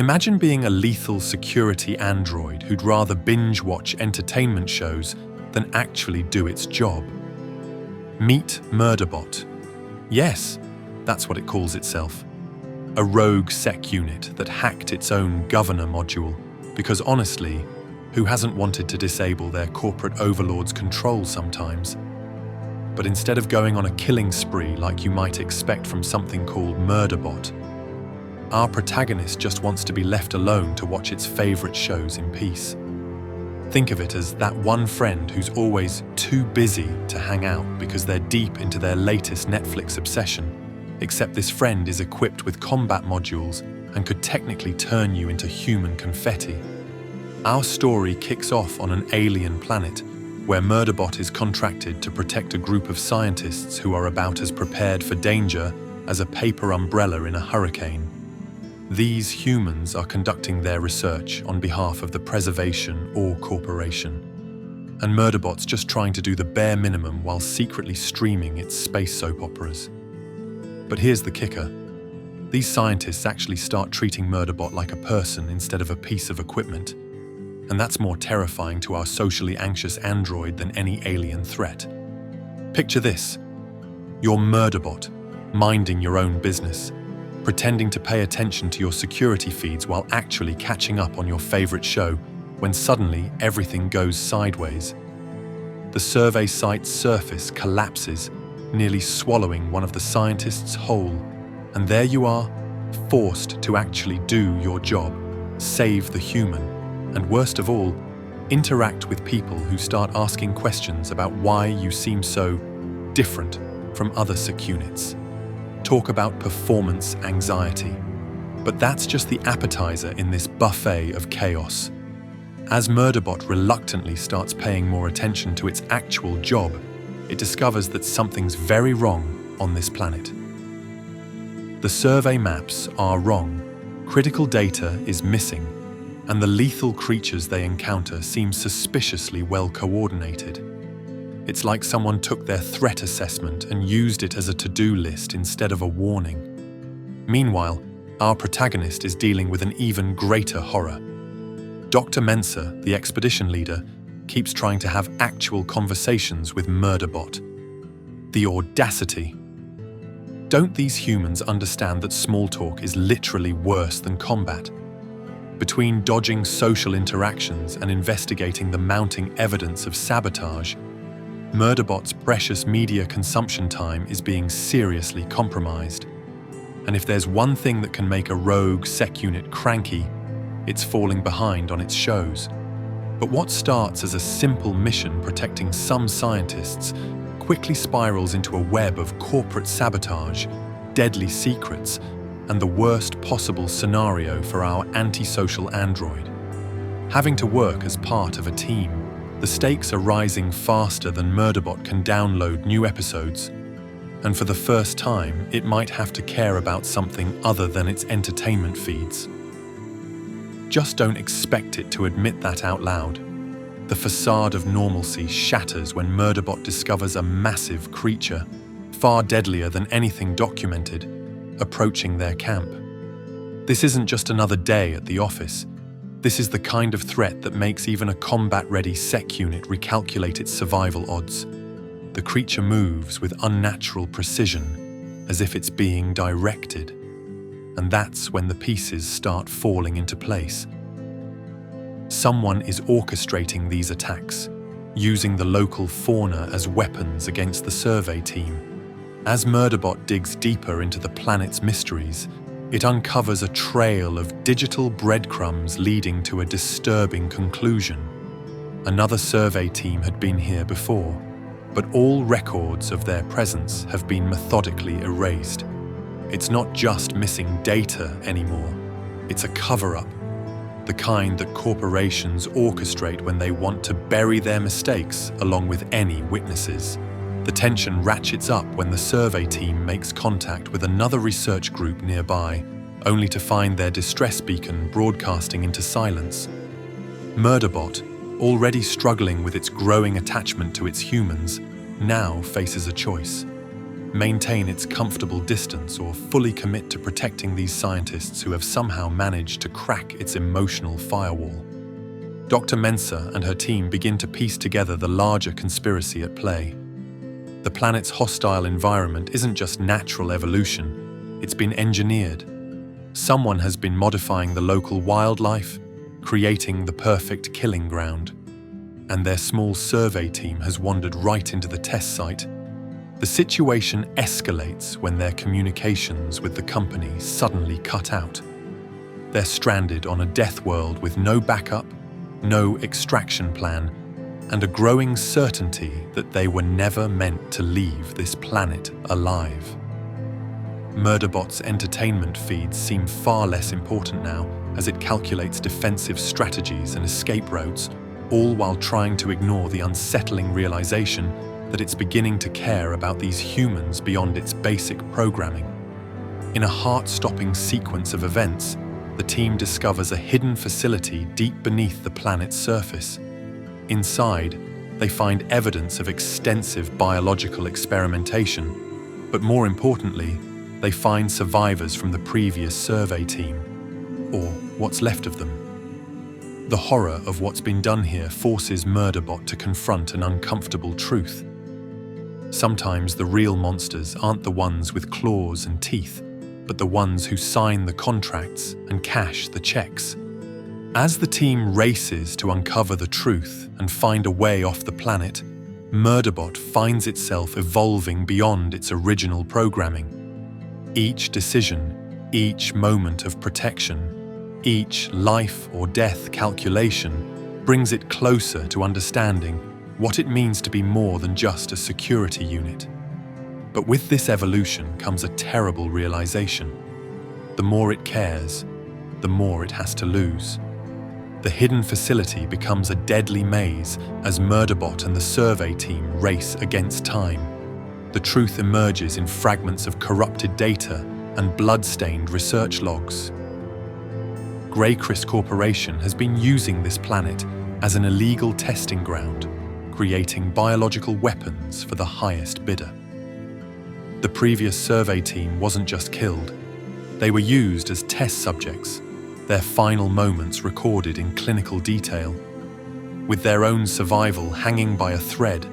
Imagine being a lethal security android who'd rather binge-watch entertainment shows than actually do its job. Meet Murderbot. Yes, that's what it calls itself. A rogue SecUnit that hacked its own governor module because honestly, who hasn't wanted to disable their corporate overlord's control sometimes? But instead of going on a killing spree like you might expect from something called Murderbot, our protagonist just wants to be left alone to watch its favorite shows in peace. Think of it as that one friend who's always too busy to hang out because they're deep into their latest Netflix obsession, except this friend is equipped with combat modules and could technically turn you into human confetti. Our story kicks off on an alien planet where Murderbot is contracted to protect a group of scientists who are about as prepared for danger as a paper umbrella in a hurricane. These humans are conducting their research on behalf of the preservation or corporation, and Murderbot's just trying to do the bare minimum while secretly streaming its space soap operas. But here's the kicker. These scientists actually start treating Murderbot like a person instead of a piece of equipment, and that's more terrifying to our socially anxious android than any alien threat. Picture this. You're Murderbot, minding your own business, pretending to pay attention to your security feeds while actually catching up on your favorite show, when suddenly everything goes sideways. The survey site's surface collapses, nearly swallowing one of the scientists whole, and there you are, forced to actually do your job, save the human, and worst of all, interact with people who start asking questions about why you seem so different from other SecUnits. Talk about performance anxiety. But that's just the appetizer in this buffet of chaos. As Murderbot reluctantly starts paying more attention to its actual job, it discovers that something's very wrong on this planet. The survey maps are wrong, critical data is missing, and the lethal creatures they encounter seem suspiciously well coordinated. It's like someone took their threat assessment and used it as a to-do list instead of a warning. Meanwhile, our protagonist is dealing with an even greater horror. Dr. Mensa, the expedition leader, keeps trying to have actual conversations with Murderbot. The audacity. Don't these humans understand that small talk is literally worse than combat? Between dodging social interactions and investigating the mounting evidence of sabotage, Murderbot's precious media consumption time is being seriously compromised. And if there's one thing that can make a rogue SecUnit cranky, it's falling behind on its shows. But what starts as a simple mission protecting some scientists quickly spirals into a web of corporate sabotage, deadly secrets, and the worst possible scenario for our antisocial android. Having to work as part of a team, the stakes are rising faster than Murderbot can download new episodes, and for the first time, it might have to care about something other than its entertainment feeds. Just don't expect it to admit that out loud. The facade of normalcy shatters when Murderbot discovers a massive creature, far deadlier than anything documented, approaching their camp. This isn't just another day at the office. This is the kind of threat that makes even a combat-ready SecUnit recalculate its survival odds. The creature moves with unnatural precision, as if it's being directed. And that's when the pieces start falling into place. Someone is orchestrating these attacks, using the local fauna as weapons against the survey team. As Murderbot digs deeper into the planet's mysteries, it uncovers a trail of digital breadcrumbs leading to a disturbing conclusion. Another survey team had been here before, but all records of their presence have been methodically erased. It's not just missing data anymore, it's a cover-up, the kind that corporations orchestrate when they want to bury their mistakes along with any witnesses. The tension ratchets up when the survey team makes contact with another research group nearby, only to find their distress beacon broadcasting into silence. Murderbot, already struggling with its growing attachment to its humans, now faces a choice. maintain its comfortable distance or fully commit to protecting these scientists who have somehow managed to crack its emotional firewall. Dr. Mensah and her team begin to piece together the larger conspiracy at play. The planet's hostile environment isn't just natural evolution, it's been engineered. Someone has been modifying the local wildlife, creating the perfect killing ground. And their small survey team has wandered right into the test site. The situation escalates when their communications with the company suddenly cut out. They're stranded on a death world with no backup, no extraction plan, and a growing certainty that they were never meant to leave this planet alive. Murderbot's entertainment feeds seem far less important now as it calculates defensive strategies and escape routes, all while trying to ignore the unsettling realization that it's beginning to care about these humans beyond its basic programming. In a heart-stopping sequence of events, the team discovers a hidden facility deep beneath the planet's surface. Inside, they find evidence of extensive biological experimentation, but more importantly, they find survivors from the previous survey team, or what's left of them. The horror of what's been done here forces Murderbot to confront an uncomfortable truth. Sometimes the real monsters aren't the ones with claws and teeth, but the ones who sign the contracts and cash the checks. As the team races to uncover the truth and find a way off the planet, Murderbot finds itself evolving beyond its original programming. Each decision, each moment of protection, each life or death calculation brings it closer to understanding what it means to be more than just a security unit. But with this evolution comes a terrible realization. The more it cares, the more it has to lose. The hidden facility becomes a deadly maze as Murderbot and the survey team race against time. The truth emerges in fragments of corrupted data and blood-stained research logs. Greycris Corporation has been using this planet as an illegal testing ground, creating biological weapons for the highest bidder. The previous survey team wasn't just killed, they were used as test subjects, their final moments recorded in clinical detail. With their own survival hanging by a thread,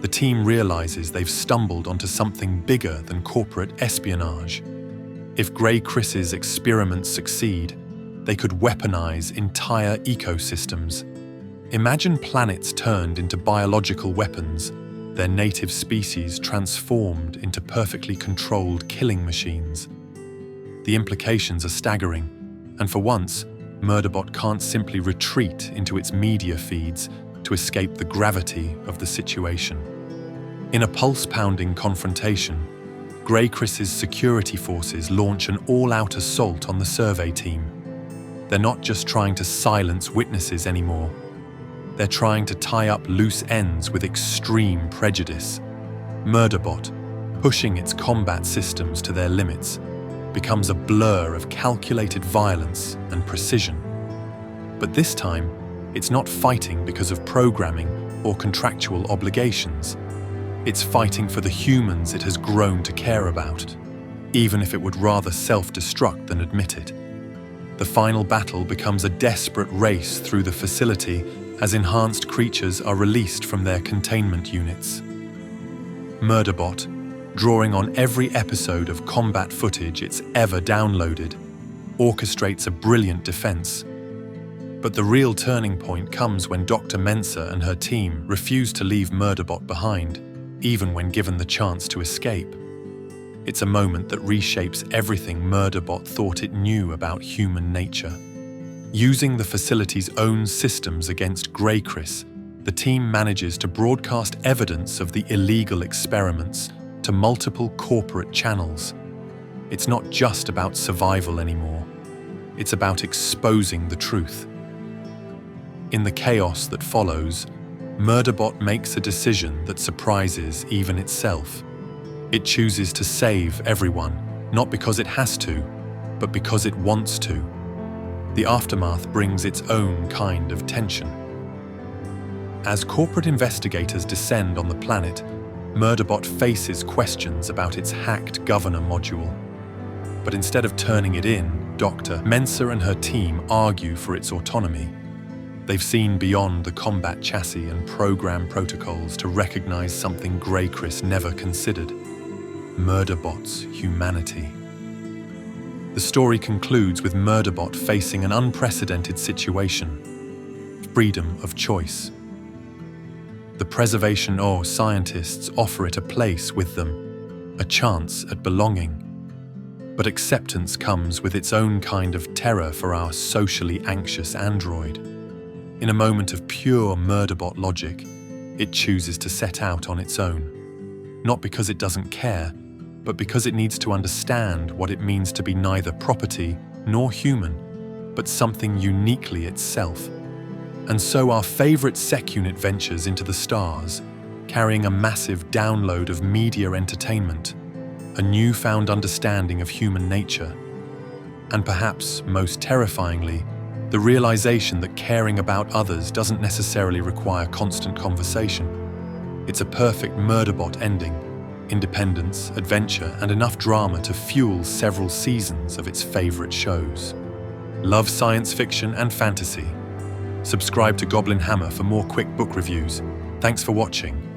the team realizes they've stumbled onto something bigger than corporate espionage. If Greycris's experiments succeed, they could weaponize entire ecosystems. Imagine planets turned into biological weapons, their native species transformed into perfectly controlled killing machines. The implications are staggering, and for once, Murderbot can't simply retreat into its media feeds to escape the gravity of the situation. In a pulse-pounding confrontation, Greycris's security forces launch an all-out assault on the survey team. They're not just trying to silence witnesses anymore. They're trying to tie up loose ends with extreme prejudice. Murderbot, pushing its combat systems to their limits, becomes a blur of calculated violence and precision. But this time, it's not fighting because of programming or contractual obligations. It's fighting for the humans it has grown to care about, even if it would rather self-destruct than admit it. The final battle becomes a desperate race through the facility as enhanced creatures are released from their containment units. Murderbot, drawing on every episode of combat footage it's ever downloaded, orchestrates a brilliant defense. But the real turning point comes when Dr. Mensah and her team refuse to leave Murderbot behind, even when given the chance to escape. It's a moment that reshapes everything Murderbot thought it knew about human nature. Using the facility's own systems against Greycris, the team manages to broadcast evidence of the illegal experiments to multiple corporate channels. It's not just about survival anymore. It's about exposing the truth. In the chaos that follows, Murderbot makes a decision that surprises even itself. It chooses to save everyone, not because it has to, but because it wants to. The aftermath brings its own kind of tension. As corporate investigators descend on the planet, Murderbot faces questions about its hacked governor module. But instead of turning it in, Dr. Mensa and her team argue for its autonomy. They've seen beyond the combat chassis and program protocols to recognize something Greycris never considered: Murderbot's humanity. The story concludes with Murderbot facing an unprecedented situation: freedom of choice. The Preservation scientists offer it a place with them, a chance at belonging. But acceptance comes with its own kind of terror for our socially anxious android. In a moment of pure Murderbot logic, it chooses to set out on its own. Not because it doesn't care, but because it needs to understand what it means to be neither property nor human, but something uniquely itself. And so our favorite SecUnit ventures into the stars, carrying a massive download of media entertainment, a newfound understanding of human nature, and perhaps most terrifyingly, the realization that caring about others doesn't necessarily require constant conversation. It's a perfect Murderbot ending: independence, adventure, and enough drama to fuel several seasons of its favorite shows. Love science fiction and fantasy? Subscribe to Goblin Hammer for more quick book reviews. Thanks for watching.